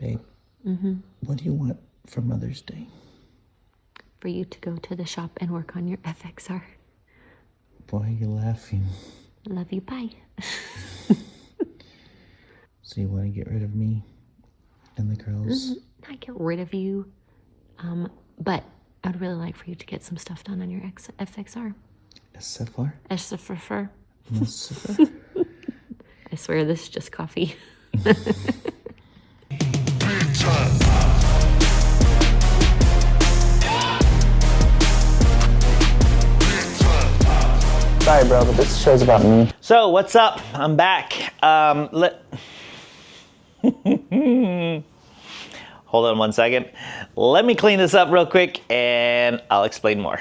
Babe, what do you want for Mother's Day? For you to go to the shop and work on your FXR. Why are you laughing? Love you, bye. So you want to get rid of me and the girls? Not get rid of you, but I'd really like for you to get some stuff done on your FXR. SFR? SFR. SFR? I swear this is just coffee. Sorry, bro, but this show's about me. So, what's up? I'm back. Hold on one second. Let me clean this up real quick and I'll explain more.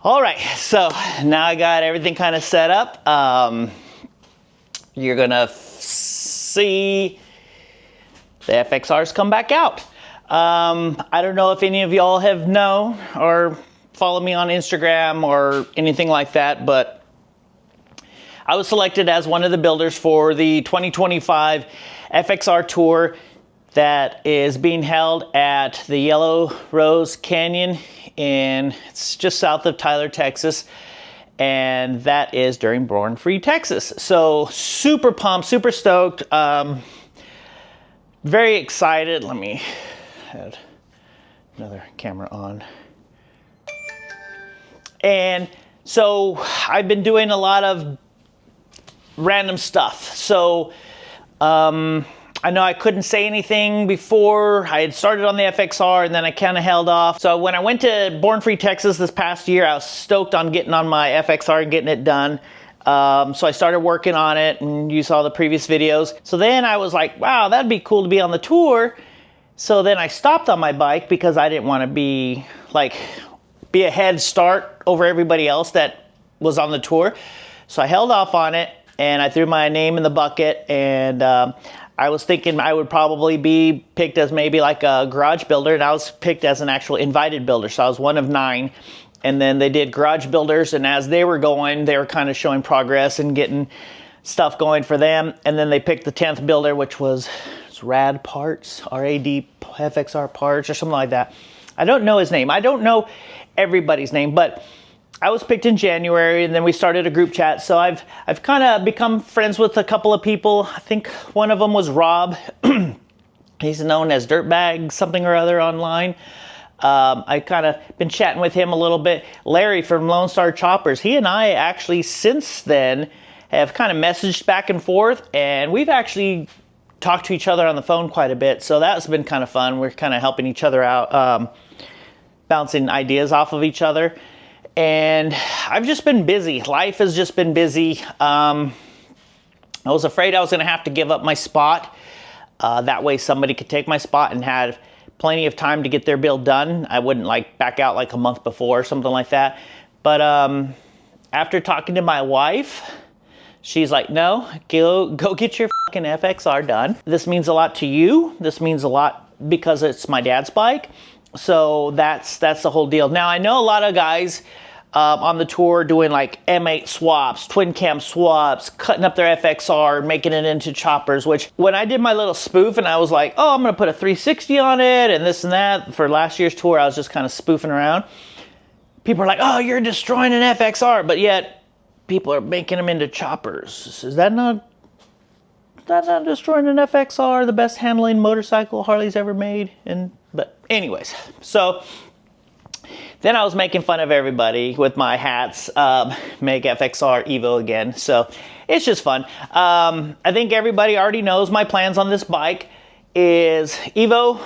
All right, so now I got everything kind of set up. You're gonna see the FXRs come back out. I don't know if any of y'all have known or follow me on Instagram or anything like that, but I was selected as one of the builders for the 2025 FXR Tour that is being held at the Yellow Rose Canyon it's just south of Tyler, Texas, and that is during Born Free Texas. So super pumped, super stoked, very excited. Let me add another camera on. And so I've been doing a lot of random stuff. So I know I couldn't say anything before. I had started on the FXR and then I kind of held off. So when I went to Born Free Texas this past year, I was stoked on getting on my FXR and getting it done. So I started working on it and you saw the previous videos. So then I was like, wow, that'd be cool to be on the tour. So then I stopped on my bike because I didn't want to be a head start over everybody else that was on the tour. So I held off on it and I threw my name in the bucket, and I was thinking I would probably be picked as maybe like a garage builder, and I was picked as an actual invited builder. So I was one of 9. And then they did garage builders, and as they were going, they were kind of showing progress and getting stuff going for them. And then they picked the 10th builder, which was Rad Parts, R-A-D FXR Parts or something like that. I don't know his name. I don't know everybody's name, but I was picked in January, and then we started a group chat. So I've kind of become friends with a couple of people. I think one of them was Rob. He's known as Dirtbag something or other online. I kind of been chatting with him a little bit. Larry from Lone Star Choppers. He and I actually since then have kind of messaged back and forth, and we've actually talked to each other on the phone quite a bit. So that's been kind of fun. We're kind of helping each other out, bouncing ideas off of each other. And I've just been busy. Life has just been busy. I was afraid I was going to have to give up my spot. That way somebody could take my spot and have plenty of time to get their build done. I wouldn't back out like a month before or something like that. But after talking to my wife, she's like, no, go get your fucking FXR done. This means a lot to you. This means a lot because it's my dad's bike. So that's the whole deal. Now I know a lot of guys on the tour doing like M8 swaps, twin cam swaps, cutting up their FXR, making it into choppers, which when I did my little spoof and I was like, oh, I'm gonna put a 360 on it and this and that for last year's tour, I was just kind of spoofing around. People are like, oh, you're destroying an FXR, but yet people are making them into choppers. Is that not destroying an FXR, the best handling motorcycle Harley's ever made? But anyways, so then I was making fun of everybody with my hats, make FXR Evo again. So it's just fun. I think everybody already knows my plans on this bike is Evo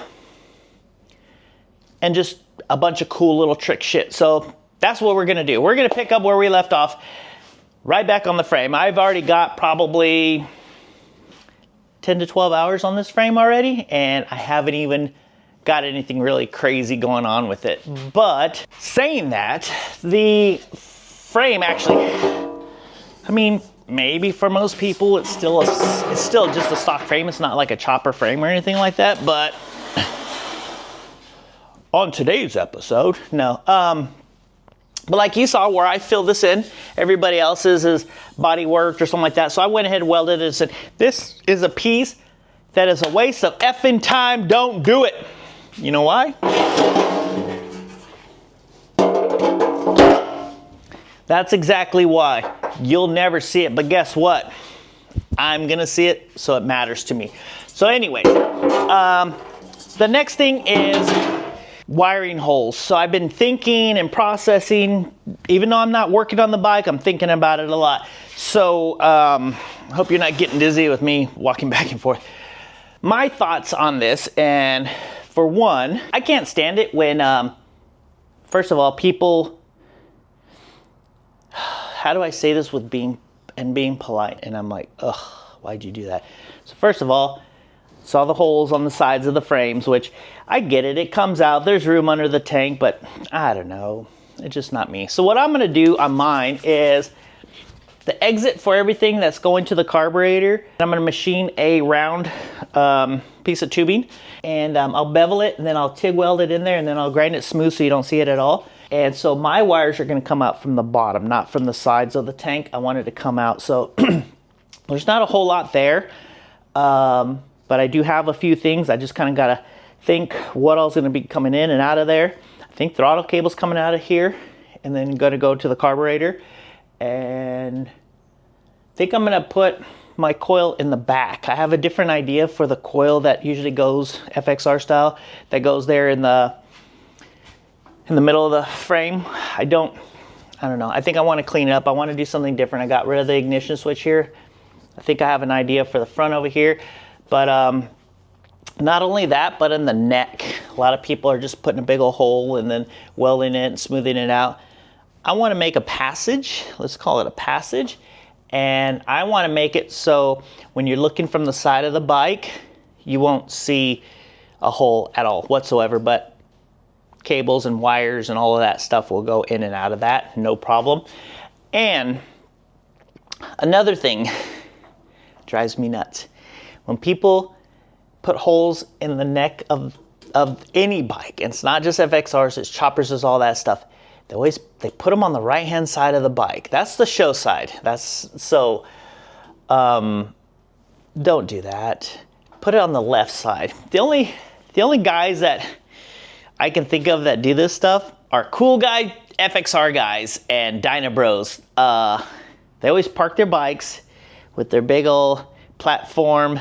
and just a bunch of cool little trick shit. So that's what we're gonna do. We're gonna pick up where we left off, right back on the frame. I've already got probably 10 to 12 hours on this frame already, and I haven't even got anything really crazy going on with it. But saying that, the frame actually, I mean, maybe for most people it's still just a stock frame. It's not like a chopper frame or anything like that. But on today's episode, no. But like you saw where I filled this in, everybody else's is body worked or something like that. So I went ahead and welded it and said, this is a piece that is a waste of effing time. Don't do it. You know why? That's exactly why. You'll never see it, but guess what? I'm gonna see it, so it matters to me. So anyways, the next thing is wiring holes. So I've been thinking and processing, even though I'm not working on the bike, I'm thinking about it a lot. So I hope you're not getting dizzy with me walking back and forth. My thoughts on this, and for one, I can't stand it when, first of all, people, how do I say this with being polite? And I'm like, ugh, why'd you do that? So first of all, saw the holes on the sides of the frames, which I get it. It comes out. There's room under the tank, but I don't know. It's just not me. So what I'm going to do on mine is the exit for everything that's going to the carburetor. I'm going to machine a round piece of tubing, and I'll bevel it, and then I'll TIG weld it in there, and then I'll grind it smooth so you don't see it at all. And so my wires are going to come out from the bottom, not from the sides of the tank. I want it to come out. So there's not a whole lot there, but I do have a few things. I just kind of got to think what else is going to be coming in and out of there. I think throttle cable's coming out of here, and then going to go to the carburetor. And I think I'm going to put my coil in the back. I have a different idea for the coil that usually goes FXR style, that goes there in the middle of the frame. I don't know. I think I want to clean it up. I want to do something different. I got rid of the ignition switch here. I think I have an idea for the front over here. But not only that, but in the neck. A lot of people are just putting a big old hole and then welding it and smoothing it out. I want to make a passage. Let's call it a passage. And I want to make it so when you're looking from the side of the bike, you won't see a hole at all whatsoever. But cables and wires and all of that stuff will go in and out of that, no problem. And another thing drives me nuts. When people put holes in the neck of any bike, and it's not just FXRs, it's choppers, it's all that stuff, they put them on the right hand side of the bike. That's the show side. Don't do that. Put it on the left side. The only guys that I can think of that do this stuff are cool guy FXR guys and Dyna Bros. They always park their bikes with their big old platform,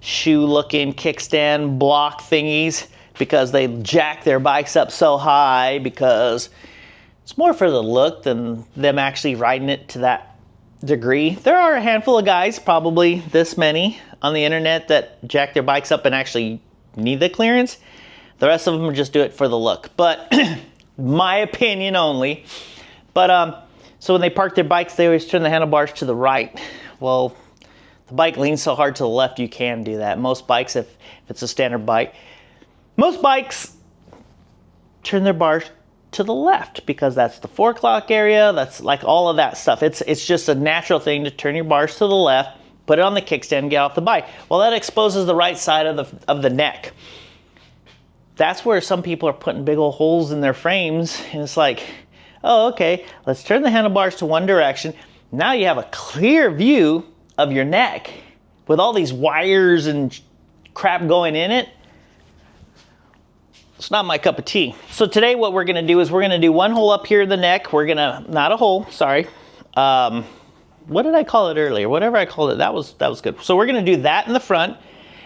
shoe-looking kickstand block thingies because they jack their bikes up so high because it's more for the look than them actually riding it to that degree. There are a handful of guys, probably this many, on the internet that jack their bikes up and actually need the clearance. The rest of them just do it for the look, but my opinion only. But so when they park their bikes, they always turn the handlebars to the right. Well, the bike leans so hard to the left, you can do that. Most bikes, if it's a standard bike, most bikes turn their bars to the left because that's the fork lock area. That's like all of that stuff. It's just a natural thing to turn your bars to the left, put it on the kickstand, get off the bike. Well, that exposes the right side of the neck. That's where some people are putting big old holes in their frames, and it's like, oh, okay, let's turn the handlebars to one direction. Now you have a clear view of your neck with all these wires and crap going in it. It's not my cup of tea. So today what we're gonna do is we're gonna do one hole up here in the neck. We're gonna, not a hole, sorry. What did I call it earlier? Whatever I called it, that was good. So we're gonna do that in the front,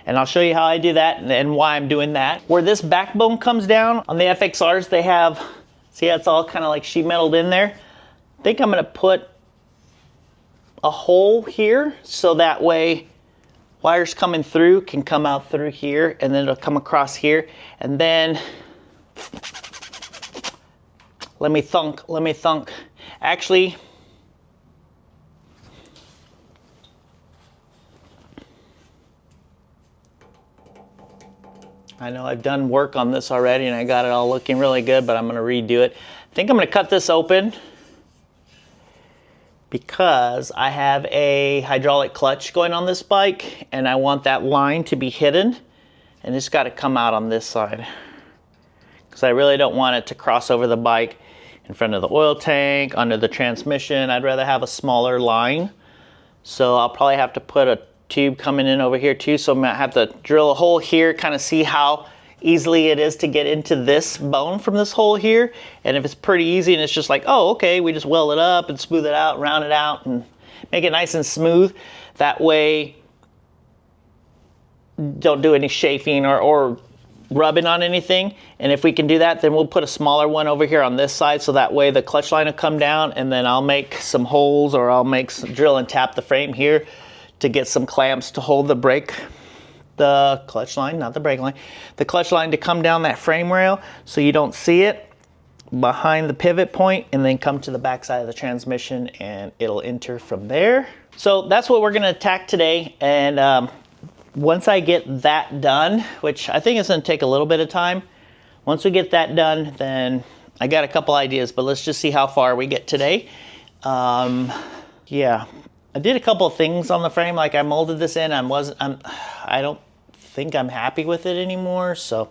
and I'll show you how I do that and why I'm doing that. Where this backbone comes down on the FXRs, they have, see how it's all kind of like sheet metaled in there? I think I'm gonna put a hole here so that way wires coming through can come out through here, and then it'll come across here, and then let me thunk. Actually, I know I've done work on this already and I got it all looking really good, but I'm gonna redo it. I think I'm gonna cut this open because I have a hydraulic clutch going on this bike and I want that line to be hidden, and it's got to come out on this side because I really don't want it to cross over the bike in front of the oil tank, under the transmission. I'd rather have a smaller line. So I'll probably have to put a tube coming in over here too. So I'm gonna have to drill a hole here, kind of see how easily it is to get into this bone from this hole here. And if it's pretty easy and it's just like, oh, okay, we just weld it up and smooth it out, round it out and make it nice and smooth. That way, don't do any chafing or rubbing on anything. And if we can do that, then we'll put a smaller one over here on this side, so that way the clutch line will come down, and then I'll make some holes, or I'll make some drill and tap the frame here to get some clamps to hold the clutch line, not the brake line, the clutch line to come down that frame rail so you don't see it behind the pivot point, and then come to the back side of the transmission and it'll enter from there. So that's what we're gonna attack today. And once I get that done, which I think is gonna take a little bit of time, once we get that done, then I got a couple ideas, but let's just see how far we get today. Yeah, I did a couple of things on the frame, like I molded this in. I don't think I'm happy with it anymore, so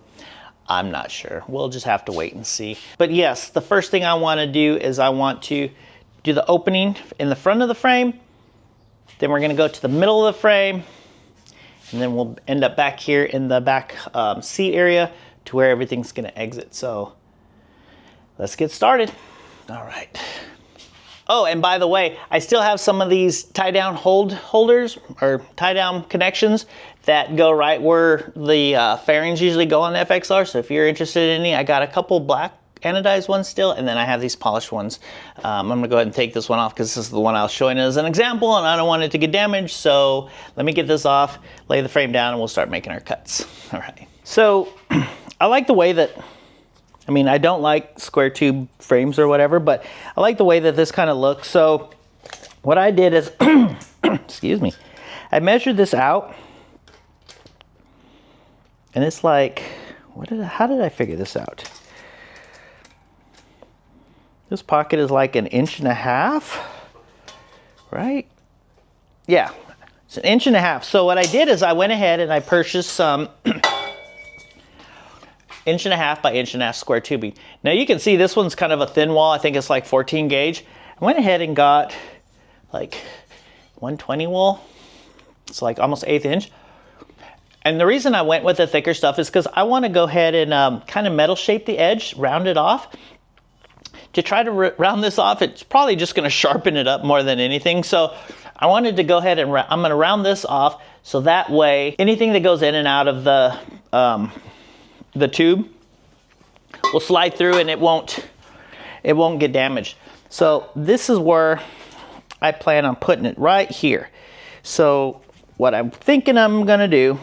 I'm not sure. We'll just have to wait and see. But yes, the first thing I wanna do is I want to do the opening in the front of the frame. Then we're gonna go to the middle of the frame, and then we'll end up back here in the back seat area to where everything's gonna exit. So let's get started. All right. Oh, and by the way, I still have some of these tie down holders or tie down connections that go right where the fairings usually go on the FXR. So if you're interested in any, I got a couple black anodized ones still, and then I have these polished ones. I'm gonna go ahead and take this one off because this is the one I was showing as an example, and I don't want it to get damaged. So let me get this off, lay the frame down, and we'll start making our cuts. All right. So I like the way that, I mean, I don't like square tube frames or whatever, but I like the way that this kind of looks. So what I did is, excuse me, I measured this out, and it's like, how did I figure this out? This pocket is like 1.5 inches, right? Yeah, it's 1.5 inches. So what I did is I went ahead and I purchased some 1.5 by 1.5 inch square tubing. Now you can see this one's kind of a thin wall. I think it's like 14 gauge. I went ahead and got like 120 wool. It's like almost 1/8 inch. And the reason I went with the thicker stuff is because I want to go ahead and kind of metal shape the edge, round it off. To try to round this off, it's probably just going to sharpen it up more than anything. So I wanted to go ahead and I'm going to round this off, so that way anything that goes in and out of the tube will slide through and it won't get damaged. So this is where I plan on putting it, right here. So what I'm thinking I'm going to do,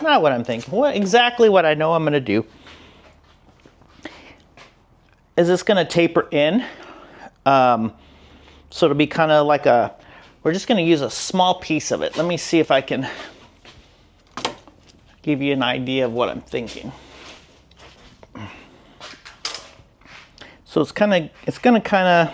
not what I'm thinking, exactly what I know I'm going to do, is it's going to taper in. So it'll be kind of like we're just going to use a small piece of it. Let me see if I can give you an idea of what I'm thinking. So it's going to kind of,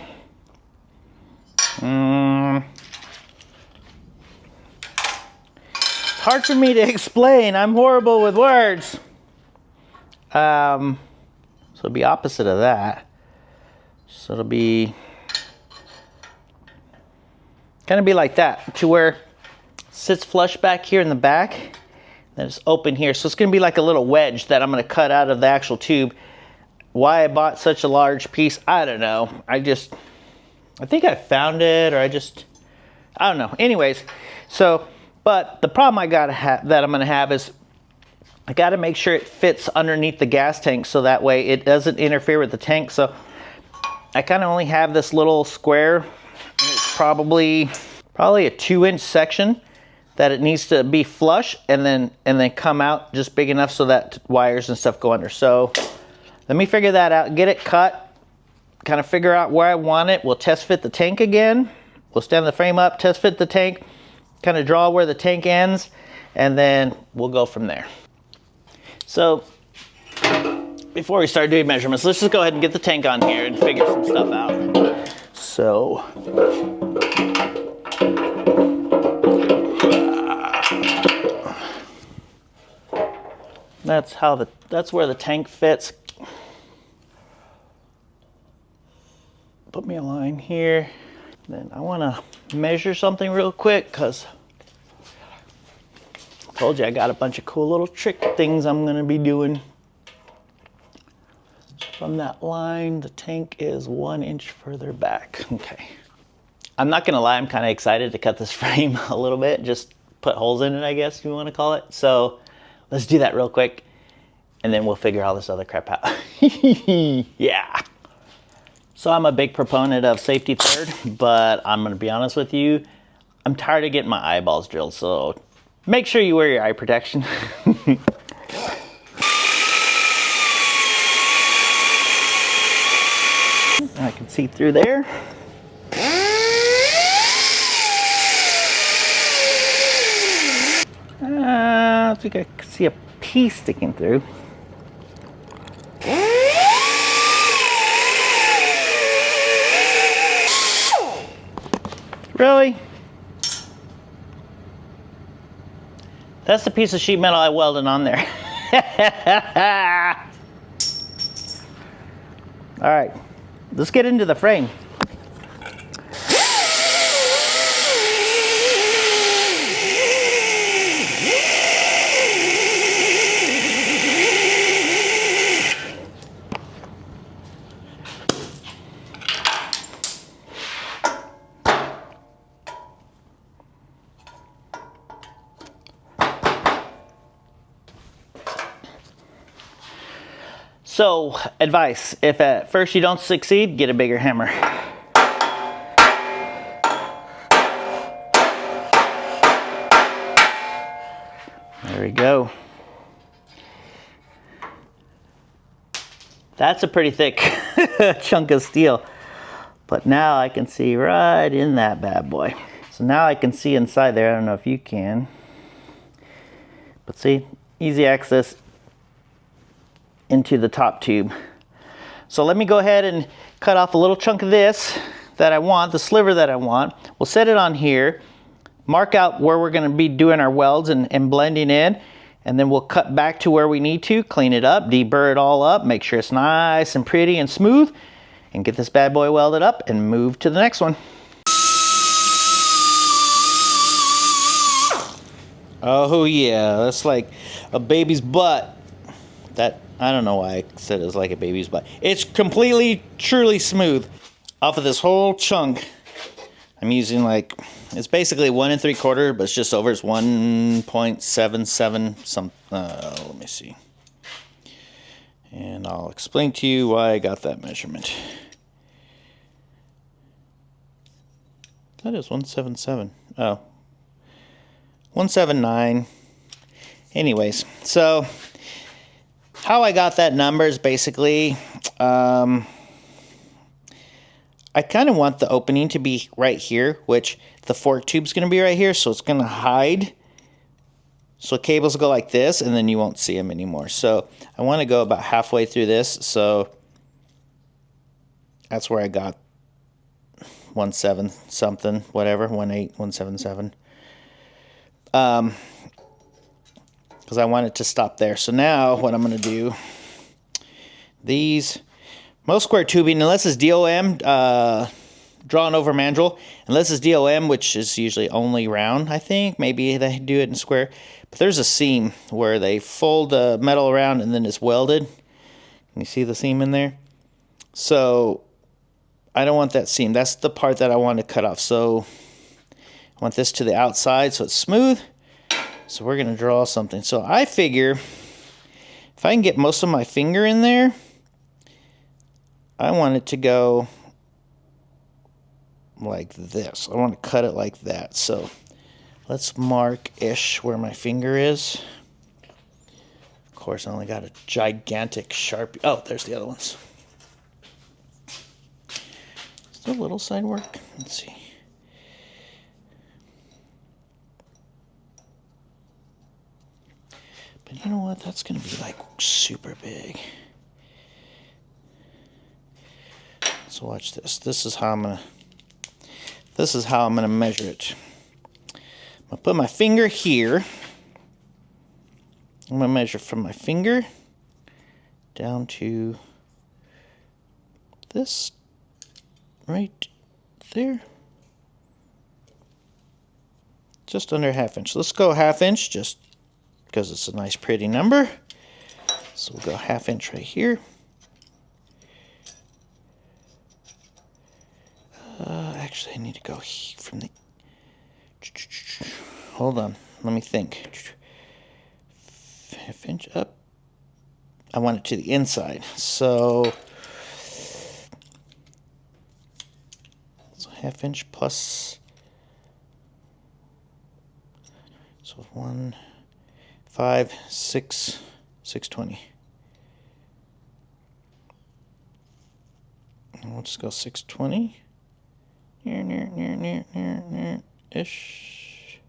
it's hard for me to explain. I'm horrible with words. So it'll be opposite of that. So it'll be kind of be like that, to where it sits flush back here in the back, then it's open here. So it's going to be like a little wedge that I'm going to cut out of the actual tube. Why I bought such a large piece, I don't know. I think I found it, or I don't know. Anyways, so, but the problem that I'm going to have is I got to make sure it fits underneath the gas tank, so that way it doesn't interfere with the tank. So I kind of only have this little square, and it's probably a 2-inch section that it needs to be flush, and then come out just big enough so that wires and stuff go under. So let me figure that out, get it cut, kind of figure out where I want it. We'll test fit the tank again. We'll stand the frame up, test fit the tank, kind of draw where the tank ends, and then we'll go from there. So before we start doing measurements, let's just go ahead and get the tank on here and figure some stuff out. So That's where the tank fits. Put me a line here. Then I want to measure something real quick because I told you I got a bunch of cool little trick things I'm going to be doing. From that line, the tank is 1 inch further back. Okay. I'm not going to lie, I'm kind of excited to cut this frame a little bit. Just put holes in it, I guess you want to call it. So let's do that real quick and then we'll figure all this other crap out. Yeah. So I'm a big proponent of safety third, but I'm gonna be honest with you, I'm tired of getting my eyeballs drilled, so make sure you wear your eye protection. I can see through there. I think I can see a piece sticking through. Really? That's the piece of sheet metal I welded on there. All right, let's get into the frame. So, advice, if at first you don't succeed, get a bigger hammer. There we go. That's a pretty thick chunk of steel. But now I can see right in that bad boy. So now I can see inside there. I don't know if you can. But see, easy access into the top tube. So let me go ahead and cut off a little chunk of this that I want, the sliver that I want. We'll set it on here, mark out where we're gonna be doing our welds and blending in, and then we'll cut back to where we need to, clean it up, deburr it all up, make sure it's nice and pretty and smooth, and get this bad boy welded up and move to the next one. Oh yeah, that's like a baby's butt. That, I don't know why I said it was like a baby's butt. It's completely, truly smooth. Off of this whole chunk, I'm using like, it's basically 1 3/4, but it's just over. It's 1.77 some. Let me see. And I'll explain to you why I got that measurement. That is 177. Oh. 179. Anyways, so how I got that number is basically, I kind of want the opening to be right here, which the fork tube's going to be right here, so it's going to hide. So cables go like this, and then you won't see them anymore. So I want to go about halfway through this, so that's where I got 1.7 something, whatever, 1.8, 1.77. Because I want it to stop there. So now what I'm going to do, most square tubing, unless it's DOM, drawn over mandrel, unless it's DOM, which is usually only round, I think, maybe they do it in square, but there's a seam where they fold the metal around and then it's welded. You see the seam in there? So I don't want that seam. That's the part that I want to cut off. So I want this to the outside so it's smooth. So we're going to draw something. So I figure if I can get most of my finger in there, I want it to go like this. I want to cut it like that. So let's mark-ish where my finger is. Of course, I only got a gigantic Sharpie. Oh, there's the other ones. Still a little side work. Let's see. But you know what? That's going to be like super big. So watch this. This is how I'm going to measure it. I'm going to put my finger here. I'm going to measure from my finger down to this right there. Just under 1/2 inch. Let's go 1/2 inch just because it's a nice pretty number. So we'll go 1/2 inch right here. Actually, I need to go from the... Hold on, let me think. 1/2 inch up. I want it to the inside, so 1/2 inch plus. So 1, 5, 6, 620. And we'll just go 620. Ish.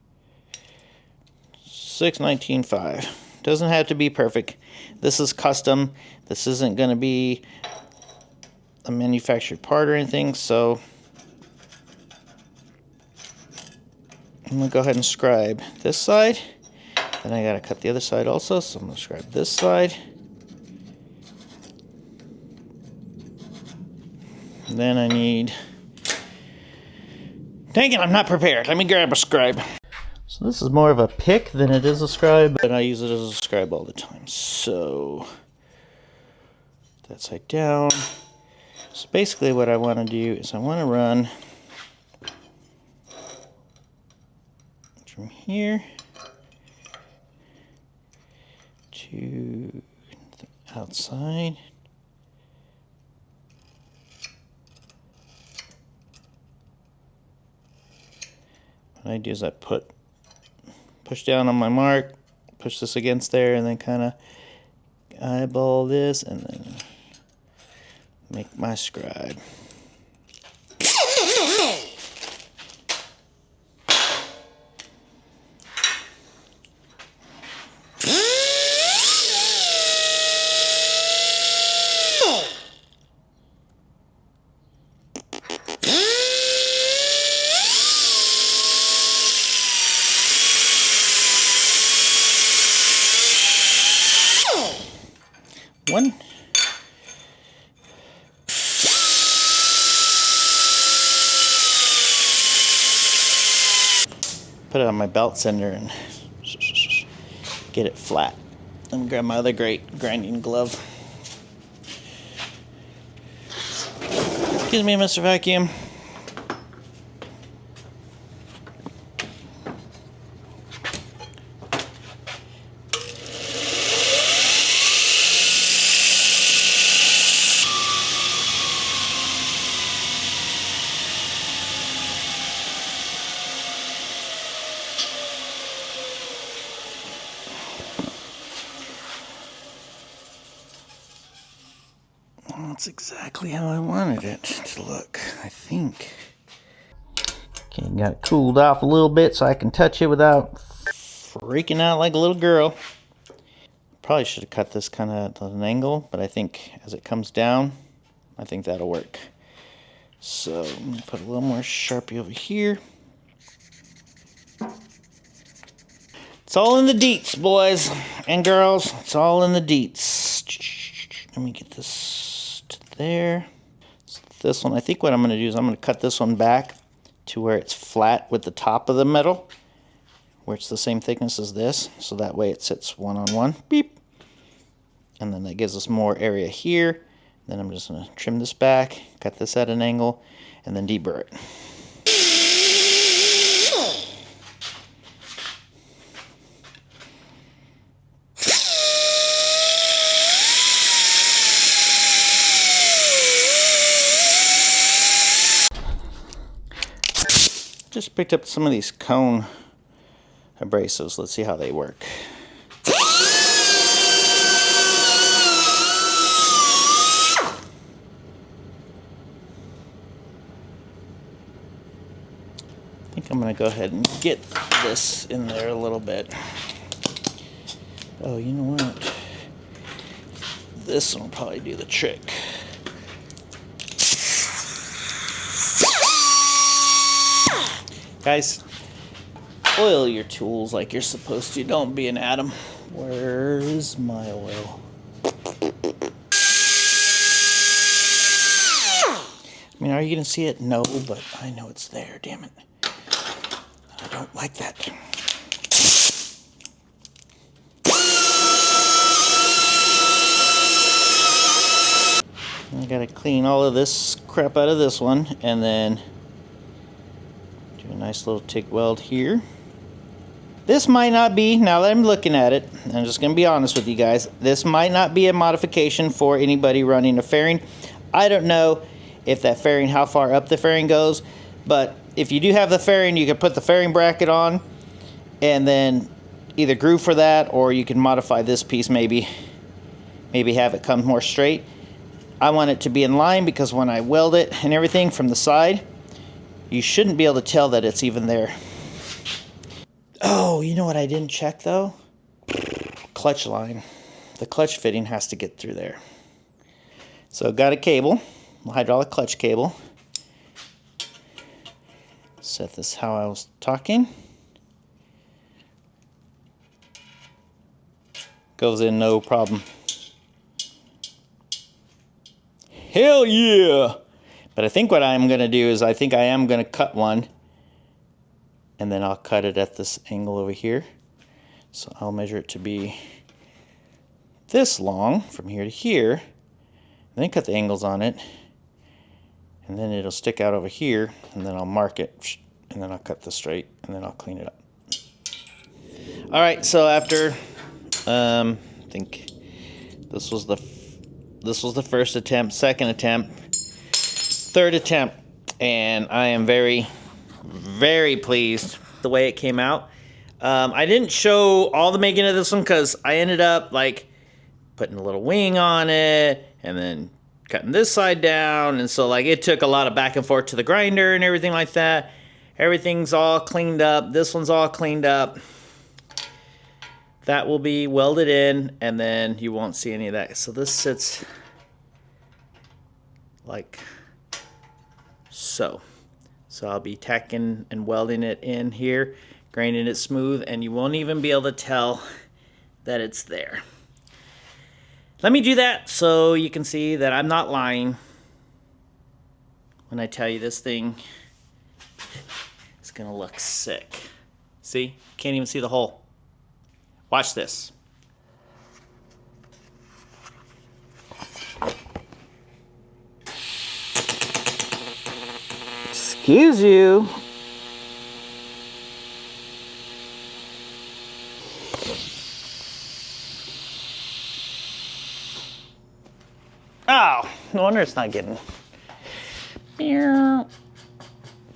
619.5. Doesn't have to be perfect. This is custom. This isn't going to be a manufactured part or anything, so I'm going to go ahead and scribe this side. Then I got to cut the other side also, so I'm going to scribe this side. And then I need... Dang it, I'm not prepared. Let me grab a scribe. So this is more of a pick than it is a scribe, but I use it as a scribe all the time. So that side down. So basically what I want to do is I want to run from here to the outside. What I do is I push down on my mark, push this against there, and then kind of eyeball this, and then make my scribe. One. Put it on my belt sander and get it flat. Let me grab my other great grinding glove. Excuse me, Mr. Vacuum. That's exactly how I wanted it to look, I think. Okay, got it cooled off a little bit so I can touch it without freaking out like a little girl. Probably should have cut this kind of at an angle, but I think as it comes down, I think that'll work. So I'm gonna put a little more Sharpie over here. It's all in the deets, boys and girls. It's all in the deets. Let me get this to there. So this one, I think what I'm going to do is I'm going to cut this one back to where it's flat with the top of the metal, where it's the same thickness as this, so that way it sits one on one. Beep. And then that gives us more area here. Then I'm just going to trim this back, cut this at an angle, and then deburr it. Just picked up some of these cone abrasives. Let's see how they work. I think I'm going to go ahead and get this in there a little bit. Oh, you know what? This one will probably do the trick. Guys, oil your tools like you're supposed to. Don't be an atom. Where's my oil? I mean, are you gonna see it? No, but I know it's there, damn it. I don't like that. I gotta clean all of this crap out of this one and then do a nice little TIG weld here. This might not be, now that I'm looking at it, I'm just gonna be honest with you guys, this might not be a modification for anybody running a fairing. I don't know if that fairing, how far up the fairing goes, but if you do have the fairing, you can put the fairing bracket on and then either groove for that, or you can modify this piece, maybe have it come more straight. I want it to be in line because when I weld it and everything from the side, you shouldn't be able to tell that it's even there. Oh, you know what I didn't check though? Clutch line. The clutch fitting has to get through there. So got a cable, hydraulic clutch cable. Set this how I was talking. Goes in no problem. Hell yeah! But I think what I'm gonna do is I think I am gonna cut one and then I'll cut it at this angle over here. So I'll measure it to be this long from here to here, and then cut the angles on it, and then it'll stick out over here, and then I'll mark it, and then I'll cut this straight, and then I'll clean it up. All right, so after I think this was the first attempt, second attempt, third attempt, and I am very, very pleased the way it came out. I didn't show all the making of this one because I ended up like putting a little wing on it and then cutting this side down, and so like it took a lot of back and forth to the grinder and everything like that. Everything's all cleaned up. This one's all cleaned up. That will be welded in, and then you won't see any of that. So this sits like so. So I'll be tacking and welding it in here, grinding it smooth, and you won't even be able to tell that it's there. Let me do that so you can see that I'm not lying when I tell you this thing is gonna look sick. See? Can't even see the hole. Watch this. Excuse you. Oh, no wonder it's not getting.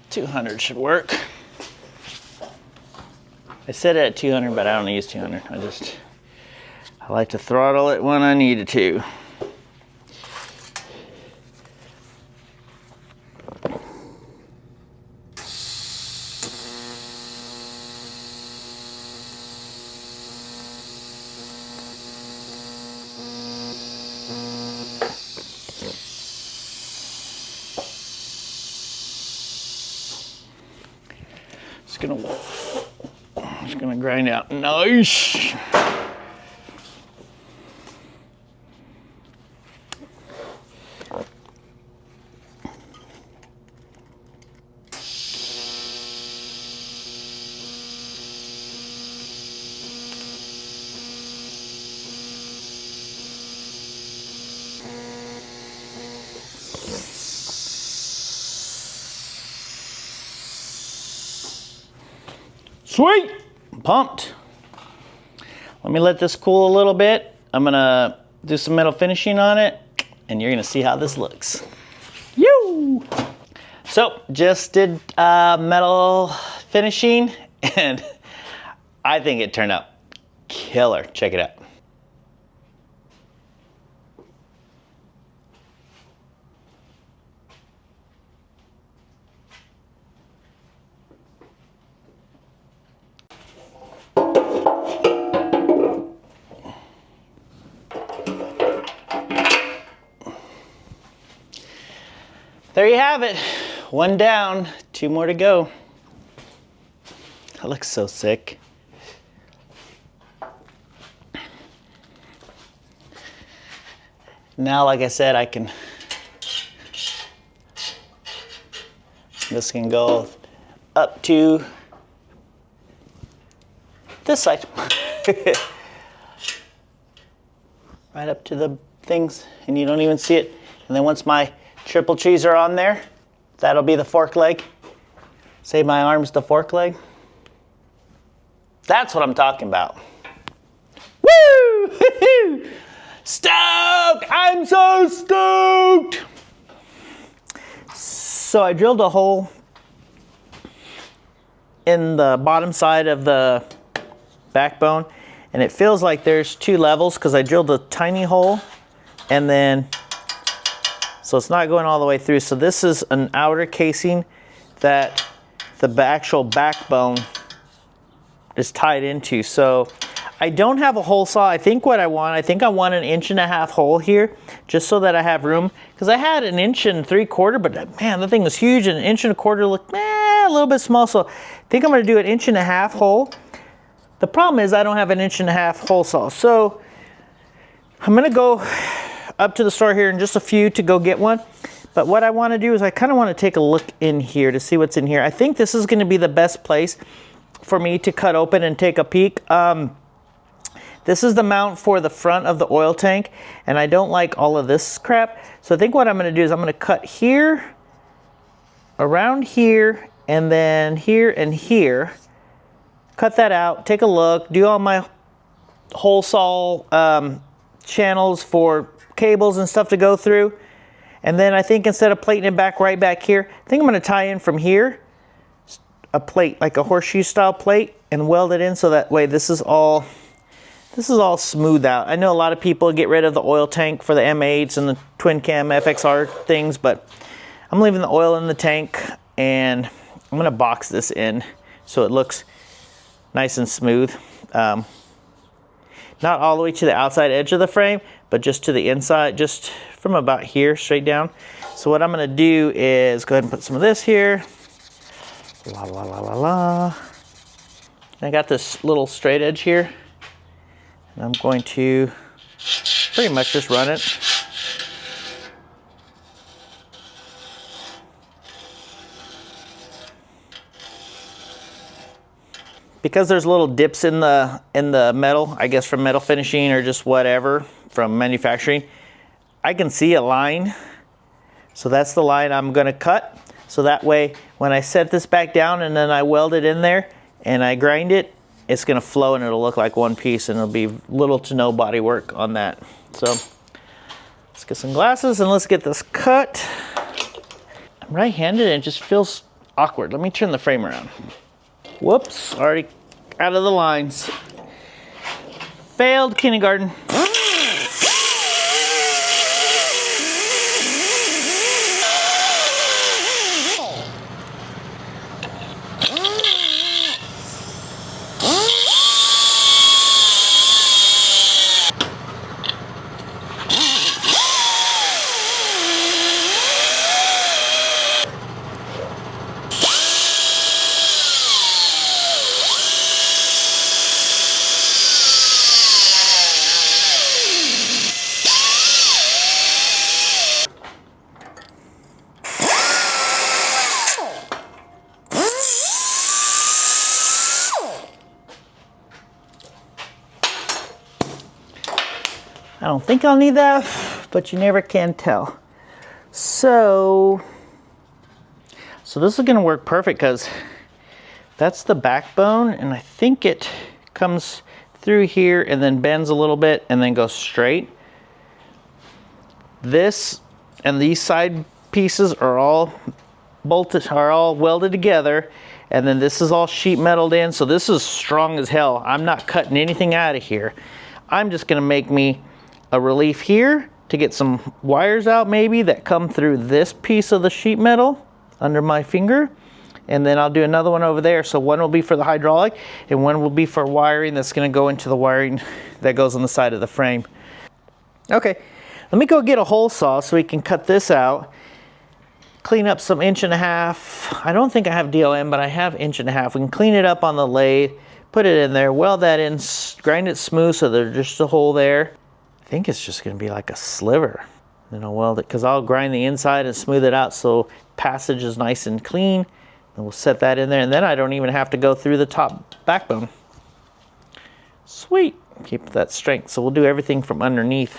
200 should work. I set it at 200, but I don't use 200. I like to throttle it when I need it to. Just gonna grind out. Nice. Sweet! I'm pumped. Let me let this cool a little bit. I'm gonna do some metal finishing on it, and you're gonna see how this looks. Yoo! So, just did metal finishing, and I think it turned out killer. Check it out. There you have it. One down, 2 more to go. That looks so sick. Now, like I said, this can go up to this side. Right up to the things, and you don't even see it. And then once my triple cheese are on there, that'll be the fork leg. Say my arm's the fork leg. That's what I'm talking about. Woo! Stoked! I'm so stoked! So I drilled a hole in the bottom side of the backbone, and it feels like there's 2 levels because I drilled a tiny hole, and then, so it's not going all the way through. So this is an outer casing that the actual backbone is tied into. So I don't have a hole saw. I think what I want an 1.5 inch hole here, just so that I have room, because I had 1 3/4 inch, but man, the thing was huge, and 1.25 inch looked a little bit small. So I think I'm gonna do an 1.5 inch hole. The problem is I don't have an 1.5 inch hole saw. So I'm gonna go up to the store here in just a few to go get one. But what I wanna do is I kinda wanna take a look in here to see what's in here. I think this is gonna be the best place for me to cut open and take a peek. This is the mount for the front of the oil tank, and I don't like all of this crap. So I think what I'm gonna do is I'm gonna cut here, around here, and then here and here. Cut that out, take a look, do all my hole saw channels for cables and stuff to go through. And then I think instead of plating it back right back here, I think I'm gonna tie in from here a plate, like a horseshoe style plate, and weld it in so that way this is all smooth out. I know a lot of people get rid of the oil tank for the M8s and the twin cam FXR things, but I'm leaving the oil in the tank, and I'm gonna box this in so it looks nice and smooth. Not all the way to the outside edge of the frame, but just to the inside, just from about here straight down. So what I'm gonna do is go ahead and put some of this here. La la la la la. I got this little straight edge here, and I'm going to pretty much just run it. Because there's little dips in the metal, I guess from metal finishing or just whatever from manufacturing, I can see a line. So that's the line I'm gonna cut. So that way, when I set this back down and then I weld it in there and I grind it, it's gonna flow and it'll look like one piece, and it'll be little to no body work on that. So let's get some glasses and let's get this cut. I'm right-handed and it just feels awkward. Let me turn the frame around. Whoops, already out of the lines. Failed kindergarten. I don't think I'll need that, but you never can tell. So this is gonna work perfect because that's the backbone, and I think it comes through here and then bends a little bit and then goes straight. This and these side pieces are all bolted, are all welded together, and then this is all sheet metaled in, so this is strong as hell. I'm not cutting anything out of here. I'm just gonna make me a relief here to get some wires out maybe that come through this piece of the sheet metal under my finger, and then I'll do another one over there. So one will be for the hydraulic and one will be for wiring that's going to go into the wiring that goes on the side of the frame. Okay, let me go get a hole saw so we can cut this out, clean up some 1.5 inch. I don't think I have DOM, but I have 1.5 inch. We can clean it up on the lathe, put it in there, weld that in, grind it smooth so there's just a hole there. I think it's just gonna be like a sliver. Then I'll weld it, because I'll grind the inside and smooth it out so passage is nice and clean. And we'll set that in there, and then I don't even have to go through the top backbone. Sweet. Keep that strength. So we'll do everything from underneath.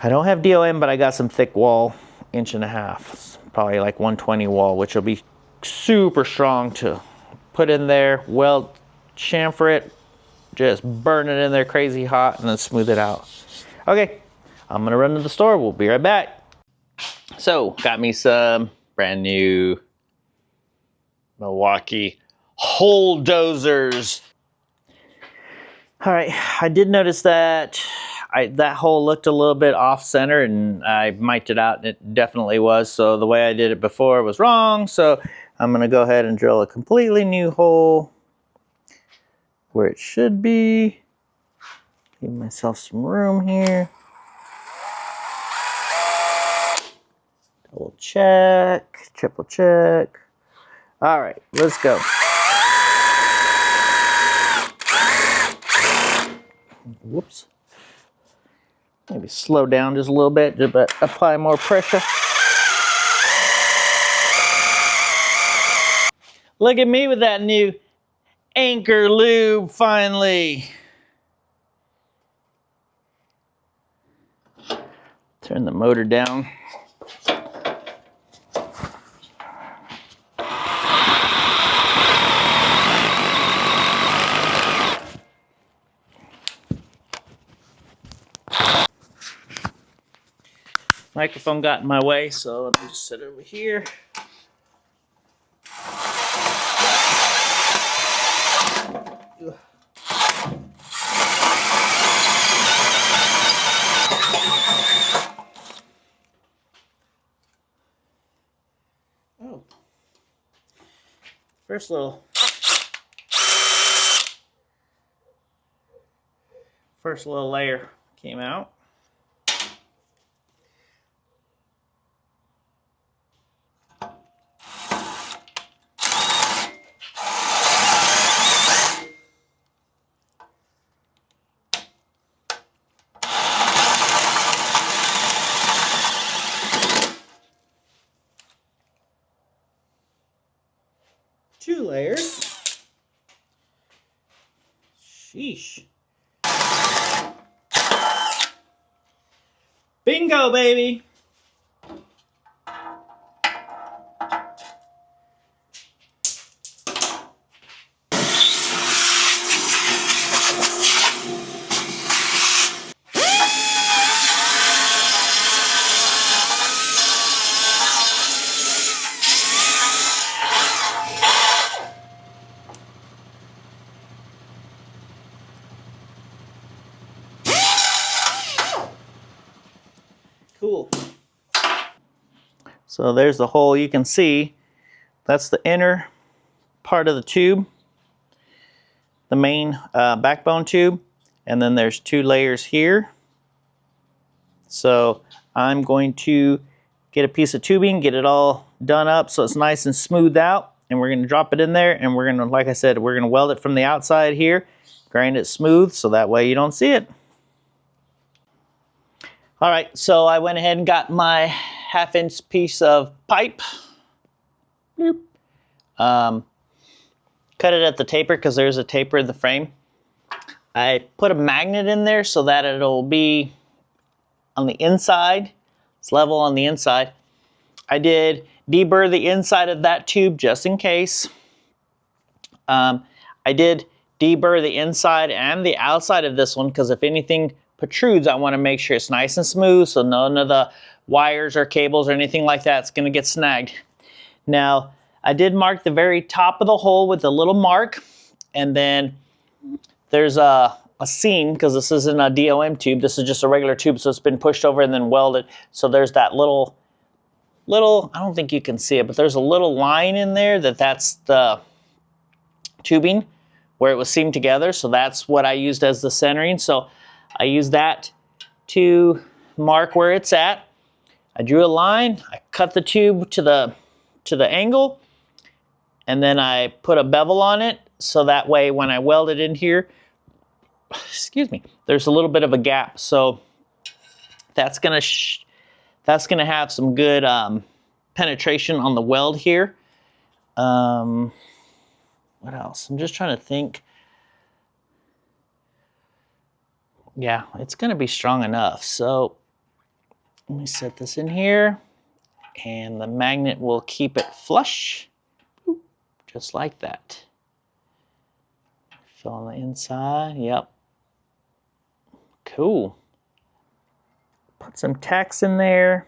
I don't have DOM, but I got some thick wall, 1.5 inches. Probably like 120 wall, which will be super strong to put in there, weld, chamfer it, just burn it in there crazy hot, and then smooth it out. Okay, I'm gonna run to the store. We'll be right back. So, got me some brand new Milwaukee hole dozers. All right, I did notice that that hole looked a little bit off center, and I mic'd it out, and it definitely was. So the way I did it before was wrong. So I'm gonna go ahead and drill a completely new hole where it should be. Give myself some room here. Double check, triple check. All right, let's go. Whoops. Maybe slow down just a little bit, but apply more pressure. Look at me with that new Anchor lube finally. Turn the motor down. Microphone got in my way, so let me just sit over here. Oh. First little layer came out. Two layers. Sheesh. Bingo, baby. Cool. So there's the hole. You can see that's the inner part of the tube, the main backbone tube, and then there's two layers here. So I'm going to get a piece of tubing, get it all done up so it's nice and smoothed out, and we're going to drop it in there, and we're going to, like I said, we're going to weld it from the outside here, grind it smooth so that way you don't see it. All right, so I went ahead and got my 1/2 inch piece of pipe. Cut it at the taper because there's a taper in the frame. I put a magnet in there so that it'll be on the inside. It's level on the inside. I did deburr the inside of that tube just in case. I did deburr the inside and the outside of this one because if anything protrudes, I want to make sure it's nice and smooth so none of the wires or cables or anything like that is going to get snagged. Now, I did mark the very top of the hole with a little mark, and then there's a seam because this isn't a DOM tube. This is just a regular tube, so it's been pushed over and then welded. So there's that little, I don't think you can see it, but there's a little line in there that's the tubing where it was seamed together. So that's what I used as the centering. So I used that to mark where it's at. I drew a line, I cut the tube to the angle, and then I put a bevel on it so that way when I weld it in here, excuse me, there's a little bit of a gap. So That's gonna have some good penetration on the weld here. What else? I'm just trying to think. Yeah, it's gonna be strong enough. So let me set this in here, and the magnet will keep it flush, just like that. Fill on the inside, yep. Cool. Put some tacks in there.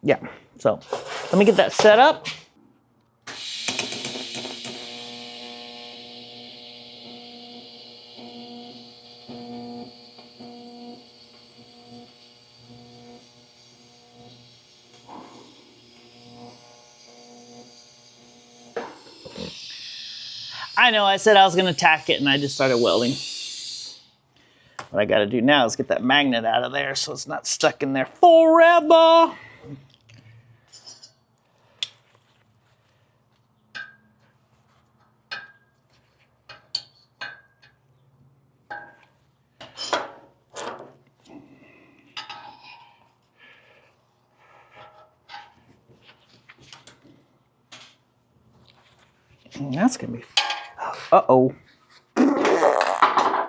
Yeah, so let me get that set up. I know I said I was gonna tack it and I just started welding. What I gotta do now is get that magnet out of there so it's not stuck in there forever. And that's gonna be, uh-oh.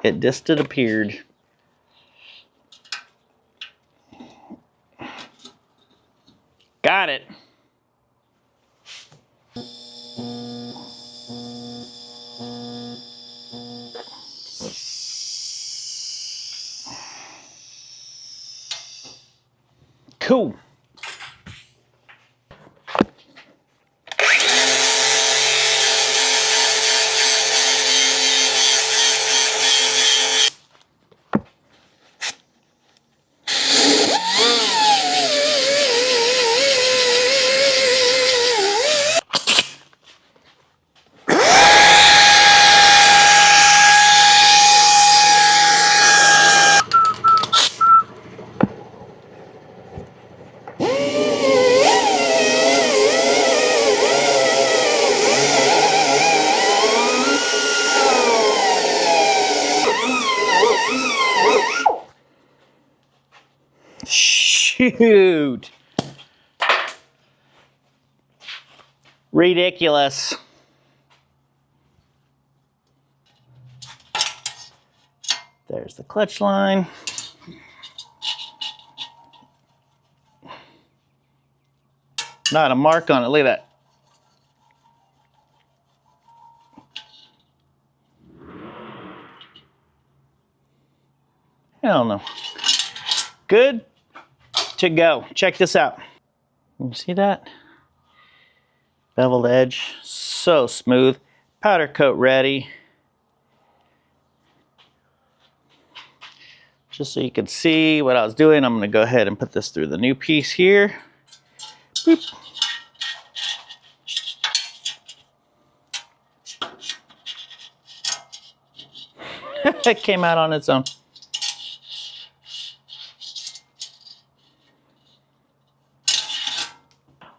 It disappeared. Got it. Cool. Shoot. Ridiculous. There's the clutch line. Not a mark on it, look at that. Hell no. Good to go. Check this out. You see that? Beveled edge, so smooth. Powder coat ready. Just so you can see what I was doing, I'm gonna go ahead and put this through the new piece here. Boop. It came out on its own.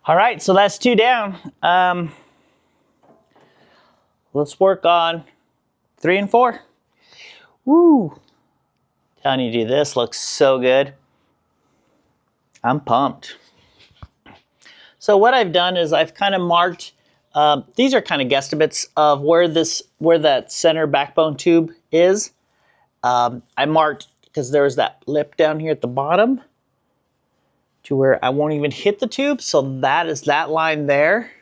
All right, so that's 2 down. Let's work on 3 and 4. Woo! Telling you, dude, this looks so good. I'm pumped. So what I've done is I've kind of marked. These are kind of guesstimates of where that center backbone tube is. I marked because there's that lip down here at the bottom, to where I won't even hit the tube, so that is that line there.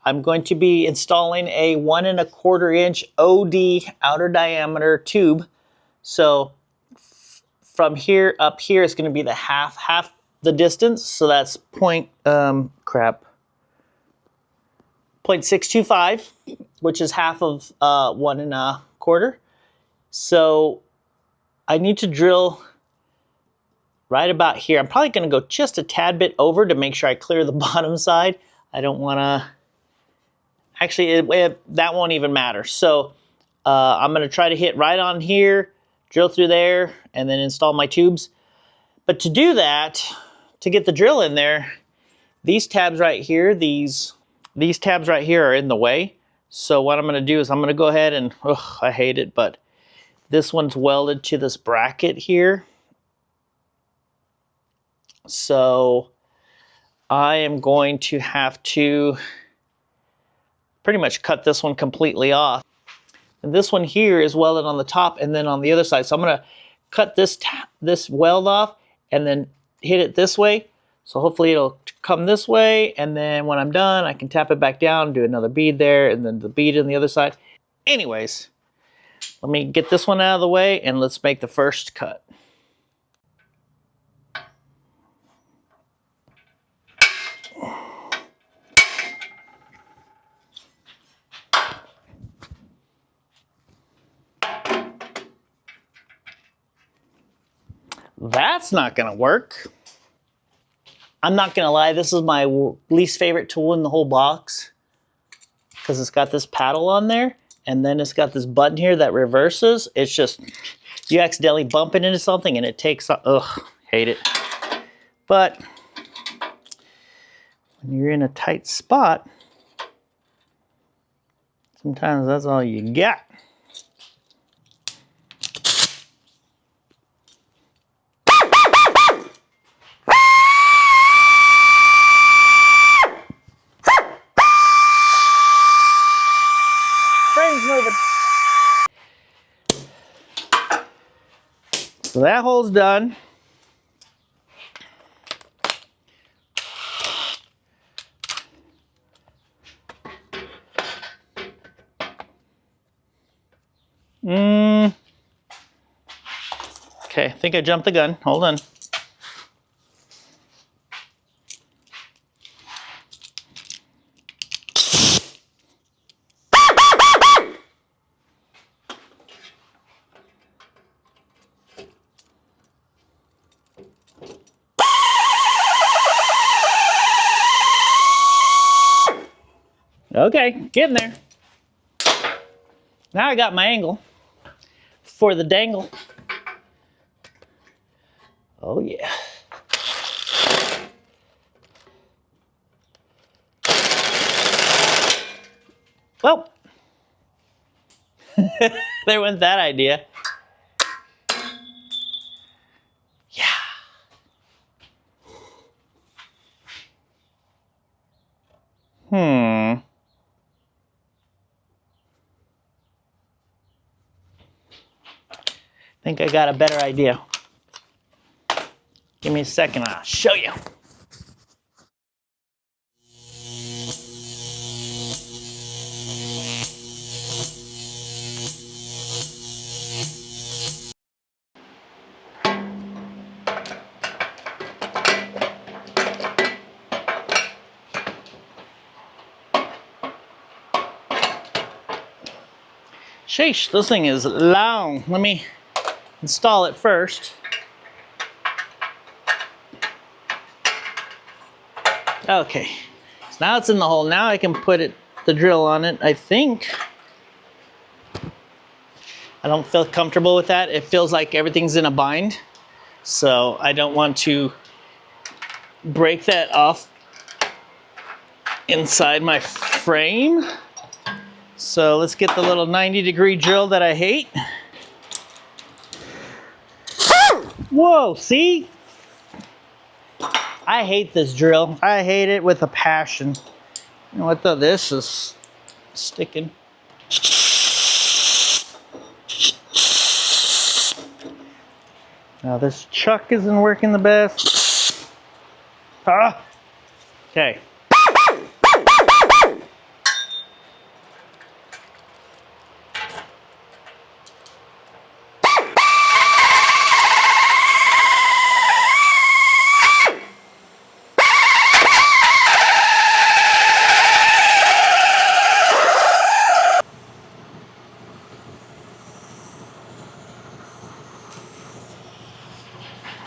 I'm going to be installing a 1 1/4 inch OD outer diameter tube. So from here up here is going to be the half the distance, so that's 0.625, which is half of 1 1/4. So I need to drill right about here. I'm probably going to go just a tad bit over to make sure I clear the bottom side. I don't want to, actually that won't even matter. So I'm going to try to hit right on here, drill through there, and then install my tubes. But to do that, to get the drill in there, these tabs right here, these tabs right here are in the way. So what I'm going to do is I'm going to go ahead and, I hate it, but this one's welded to this bracket here. So I am going to have to pretty much cut this one completely off. And this one here is welded on the top and then on the other side. So I'm gonna cut this weld off and then hit it this way. So hopefully it'll come this way, and then when I'm done, I can tap it back down, do another bead there, and then the bead on the other side. Anyways, let me get this one out of the way and let's make the first cut. That's not gonna work. I'm not gonna lie, this is my least favorite tool in the whole box because it's got this paddle on there and then it's got this button here that reverses. It's just, you accidentally bump it into something and it takes, ugh, hate it. But when you're in a tight spot, sometimes that's all you got. Moving. So that hole's done. Okay, I think I jumped the gun. Hold on. Okay, getting there. Now I got my angle for the dangle. Oh yeah. Well, there went that idea. Yeah. I think I got a better idea. Give me a second, I'll show you. Sheesh, this thing is long. Let me install it first. Okay, so now it's in the hole. Now I can put the drill on it, I think. I don't feel comfortable with that. It feels like everything's in a bind. So I don't want to break that off inside my frame. So let's get the little 90-degree drill that I hate. Whoa, see? I hate this drill. I hate it with a passion. You know what though? This is sticking. Now this chuck isn't working the best. Ah! Okay.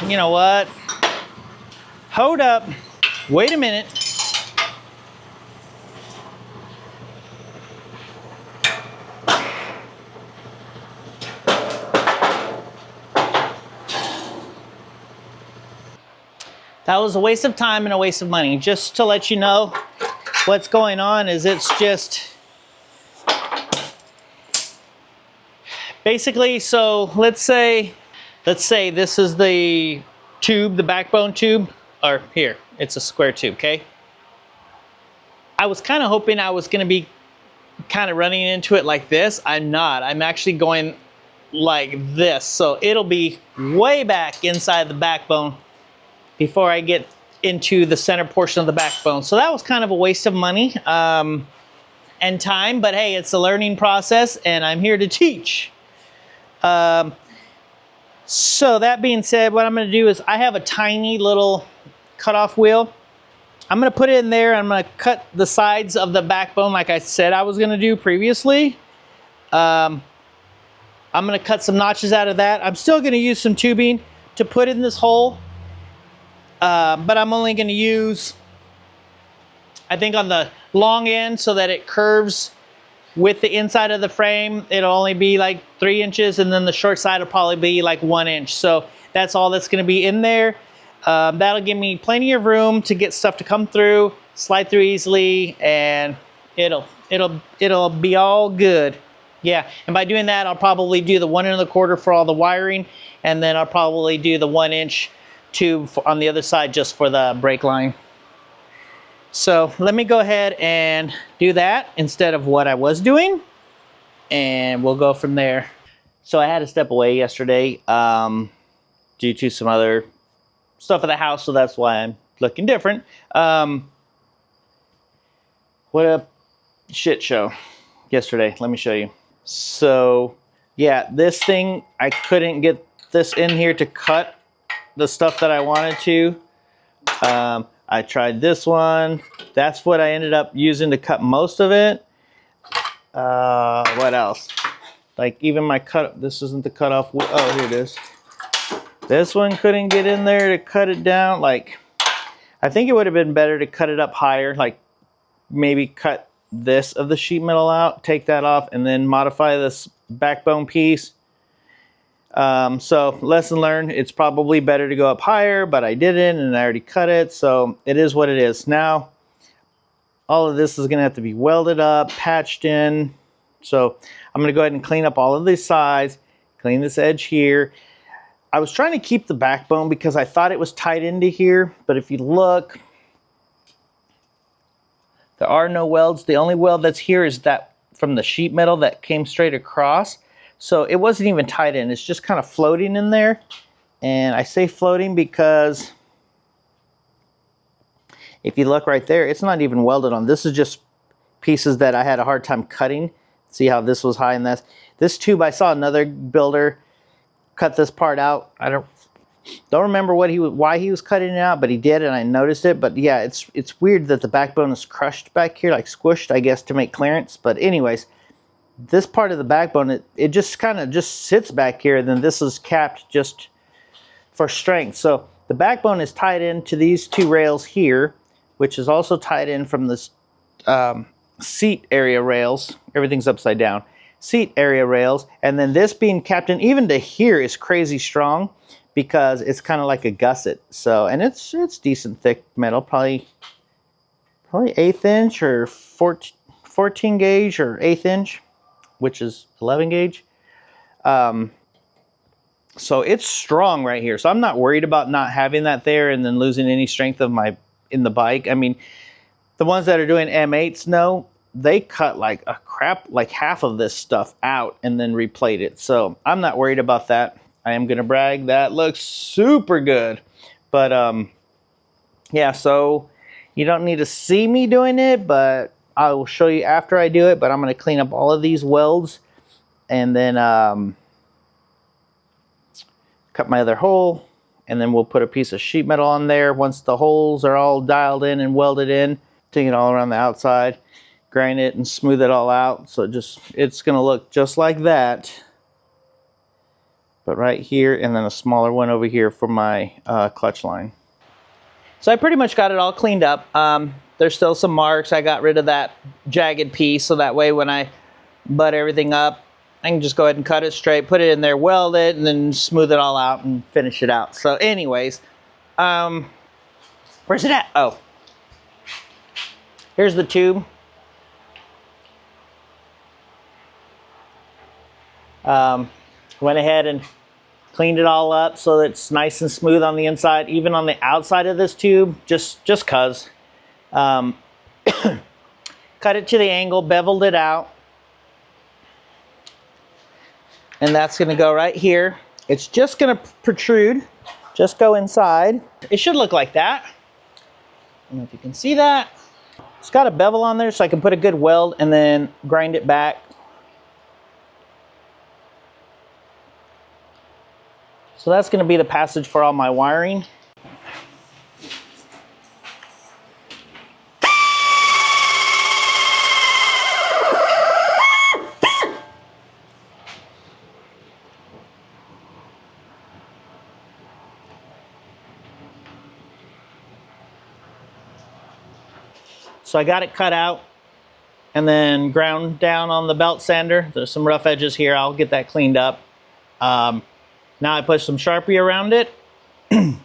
You know what? Hold up. Wait a minute. That was a waste of time and a waste of money. Just to let you know what's going on is it's just Basically, so let's say this is the tube, the backbone tube, or here, it's a square tube, okay? I was kind of hoping I was gonna be kind of running into it like this. I'm not, I'm actually going like this. So it'll be way back inside the backbone before I get into the center portion of the backbone. So that was kind of a waste of money and time, but hey, it's a learning process and I'm here to teach. So that being said, what I'm going to do is I have a tiny little cutoff wheel. I'm going to put it in there. I'm going to cut the sides of the backbone like I said I was going to do previously. I'm going to cut some notches out of that. I'm still going to use some tubing to put in this hole. But I'm only going to use, I think, on the long end so that it curves with the inside of the frame. It'll only be like 3 inches, and then the short side will probably be like 1 inch. So that's all that's going to be in there. That'll give me plenty of room to get stuff to come through, slide through easily, and it'll be all good. Yeah, and by doing that, I'll probably do the 1 1/4 for all the wiring, and then I'll probably do the 1 inch tube on the other side just for the brake line. So let me go ahead and do that instead of what I was doing, and we'll go from there. So I had to step away yesterday due to some other stuff at the house, so that's why I'm looking different. What a shit show yesterday. Let me show you. So yeah, this thing, I couldn't get this in here to cut the stuff that I wanted to. I tried this one. That's what I ended up using to cut most of it. What else? Like even my cut, this isn't the cutoff. Oh, here it is. This one couldn't get in there to cut it down. Like, I think it would have been better to cut it up higher. Like maybe cut this of the sheet metal out, take that off, and then modify this backbone piece. So lesson learned, it's probably better to go up higher, but I didn't, and I already cut it, so it is what it is. Now, all of this is going to have to be welded up, patched in. So I'm going to go ahead and clean up all of these sides, clean this edge here. I was trying to keep the backbone because I thought it was tied into here, but if you look, there are no welds. The only weld that's here is that from the sheet metal that came straight across. So it wasn't even tied in. It's just kind of floating in there. And I say floating because if you look right there, it's not even welded on. This is just pieces that I had a hard time cutting. See how this was high and this tube, I saw another builder cut this part out. I don't remember why he was cutting it out, but he did, and I noticed it. But yeah, it's weird that the backbone is crushed back here, like squished, I guess, to make clearance. But anyways, this part of the backbone, it just kind of just sits back here, and then this is capped just for strength. So the backbone is tied into these two rails here, which is also tied in from this seat area rails. Everything's upside down. Seat area rails, and then this being capped in even to here is crazy strong because it's kind of like a gusset. So, and it's decent thick metal, probably 1/8 inch or 14 gauge or 1/8 inch. Which is 11 gauge. So it's strong right here. So I'm not worried about not having that there and then losing any strength of in the bike. I mean, the ones that are doing M8s, no, they cut like a crap, like half of this stuff out and then replate it. So I'm not worried about that. I am gonna brag, that looks super good. But yeah, so you don't need to see me doing it, but I will show you after I do it. But I'm going to clean up all of these welds and then cut my other hole, and then we'll put a piece of sheet metal on there once the holes are all dialed in and welded in. Take it all around the outside, grind it and smooth it all out. So it's going to look just like that, but right here, and then a smaller one over here for my clutch line. So I pretty much got it all cleaned up. There's still some marks. I got rid of that jagged piece, so that way when I butt everything up, I can just go ahead and cut it straight, put it in there, weld it, and then smooth it all out and finish it out. So anyways, where's it at? Oh, here's the tube. Went ahead and cleaned it all up so that it's nice and smooth on the inside, even on the outside of this tube, just cause. Cut it to the angle, beveled it out. And that's gonna go right here. It's just gonna protrude, just go inside. It should look like that. I don't know if you can see that. It's got a bevel on there so I can put a good weld and then grind it back. So that's gonna be the passage for all my wiring. So I got it cut out and then ground down on the belt sander. There's some rough edges here. I'll get that cleaned up. Now I put some Sharpie around it. That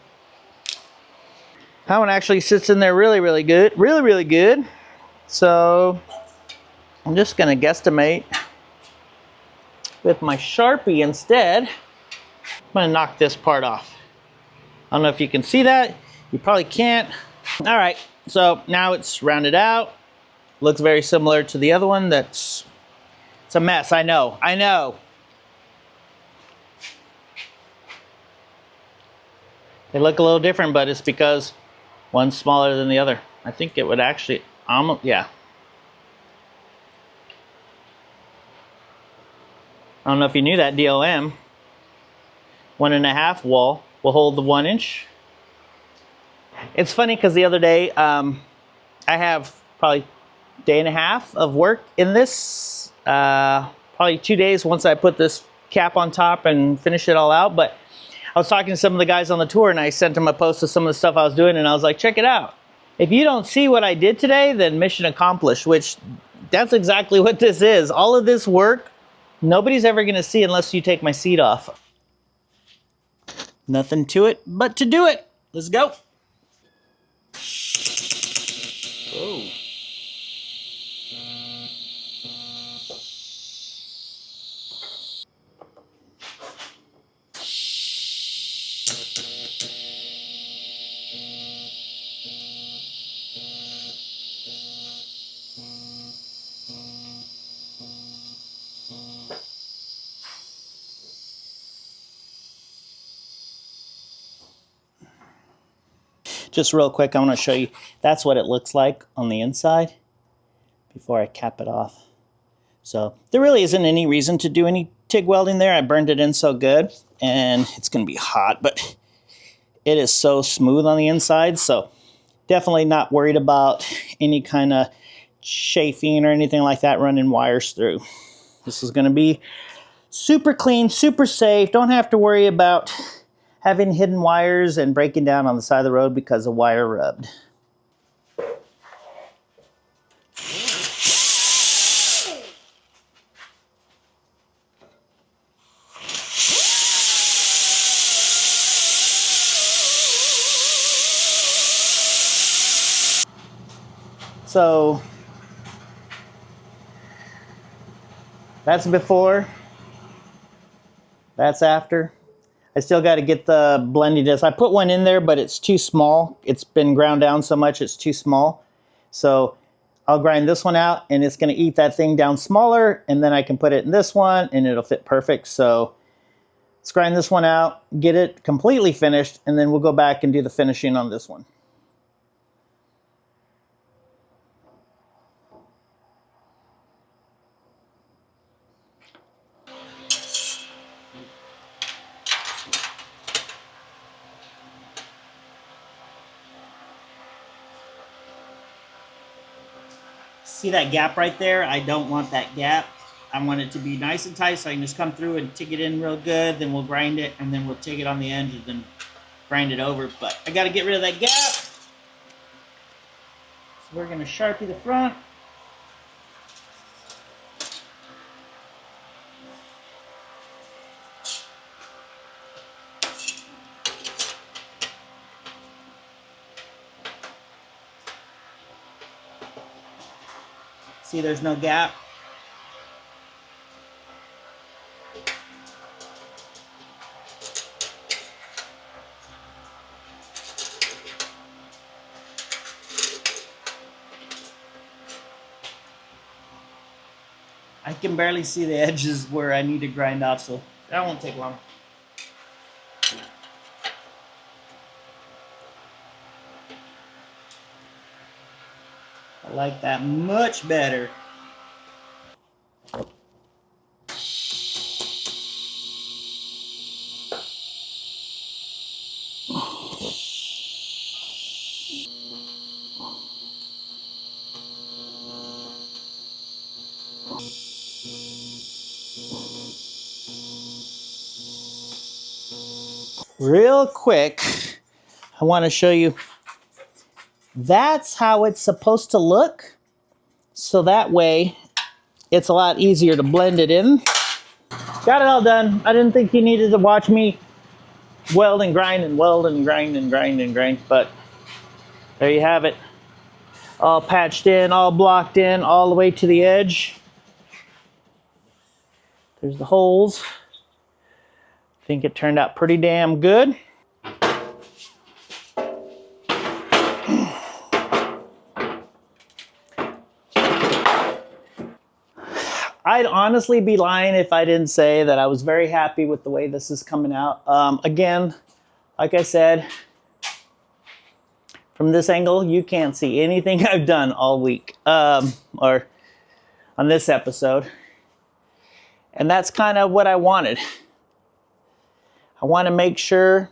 one actually sits in there really good. Really good. So I'm just gonna guesstimate with my Sharpie instead. I'm gonna knock this part off. I don't know if you can see that. You probably can't. All right, so now it's rounded out. Looks very similar to the other one. It's a mess, I know. They look a little different, but it's because one's smaller than the other. I think it would actually, almost, yeah. I don't know if you knew that, DOM. 1.5 wall will hold the 1 inch. It's funny because the other day, I have probably a day and a half of work in this. Probably 2 days once I put this cap on top and finish it all out. But I was talking to some of the guys on the tour and I sent them a post of some of the stuff I was doing and I was like, check it out. If you don't see what I did today, then mission accomplished, which that's exactly what this is. All of this work, nobody's ever gonna see unless you take my seat off. Nothing to it but to do it. Let's go. Oh. Just real quick, I want to show you, that's what it looks like on the inside before I cap it off. So there really isn't any reason to do any TIG welding there. I burned it in so good and it's going to be hot, but it is so smooth on the inside. So definitely not worried about any kind of chafing or anything like that running wires through. This is going to be super clean, super safe. Don't have to worry about having hidden wires and breaking down on the side of the road because the wire rubbed. So that's before, that's after. I still got to get the blending disc. I put one in there, but it's too small. It's been ground down so much, it's too small. So I'll grind this one out and it's going to eat that thing down smaller, and then I can put it in this one and it'll fit perfect. So let's grind this one out, get it completely finished, and then we'll go back and do the finishing on this one. See that gap right there? I don't want that gap. I want it to be nice and tight so I can just come through and tick it in real good. Then we'll grind it and then we'll tick it on the end and then grind it over. But I got to get rid of that gap. So we're going to Sharpie the front. See, there's no gap. I can barely see the edges where I need to grind out, so that won't take long. I like that much better. Real quick, I want to show you. That's how it's supposed to look. So that way, it's a lot easier to blend it in. Got it all done. I didn't think you needed to watch me weld and grind and weld and grind and grind and grind, but there you have it. All patched in, all blocked in, all the way to the edge. There's the holes. I think it turned out pretty damn good. I'd honestly be lying if I didn't say that I was very happy with the way this is coming out. Again, like I said, from this angle, you can't see anything I've done all week, or on this episode. And that's kind of what I wanted. I want to make sure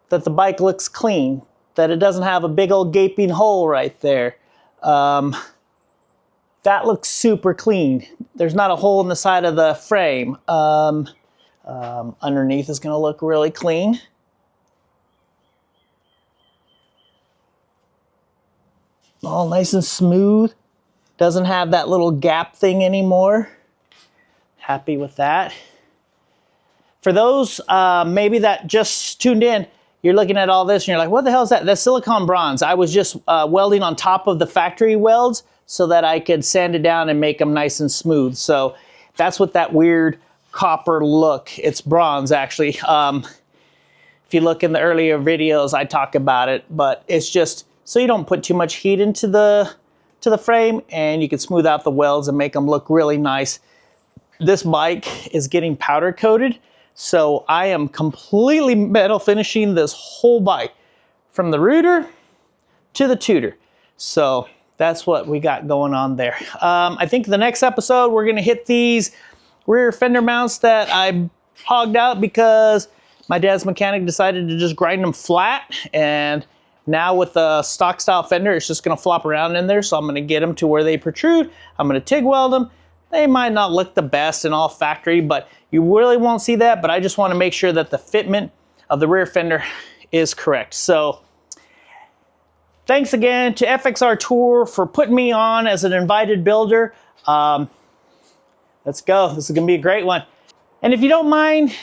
that the bike looks clean, that it doesn't have a big old gaping hole right there. That looks super clean. There's not a hole in the side of the frame. Underneath is going to look really clean. All nice and smooth. Doesn't have that little gap thing anymore. Happy with that. For those maybe that just tuned in, you're looking at all this and you're like, what the hell is that? That's silicone bronze. I was just welding on top of the factory welds so that I could sand it down and make them nice and smooth. So that's what that weird copper look. It's bronze actually. If you look in the earlier videos, I talk about it, but it's just so you don't put too much heat into the frame, and you can smooth out the welds and make them look really nice. This bike is getting powder coated, so I am completely metal finishing this whole bike from the rooter to the tutor. So that's what we got going on there. I think the next episode we're gonna hit these rear fender mounts that I hogged out because my dad's mechanic decided to just grind them flat, and now with the stock style fender, it's just gonna flop around in there, so I'm gonna get them to where they protrude. I'm gonna TIG weld them. They might not look the best in all factory, but you really won't see that, but I just wanna make sure that the fitment of the rear fender is correct. So thanks again to FXR Tour for putting me on as an invited builder. Let's go, this is gonna be a great one. And if you don't mind,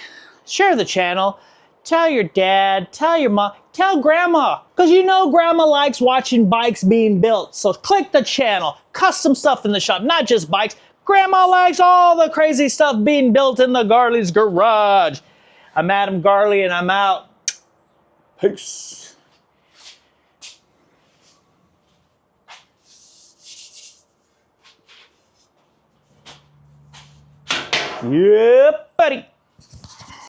share the channel. Tell your dad, tell your mom, tell grandma, because you know grandma likes watching bikes being built. So click the channel, custom stuff in the shop, not just bikes. Grandma likes all the crazy stuff being built in the Garley's garage. I'm Adam Garley and I'm out. Peace. Yep, buddy.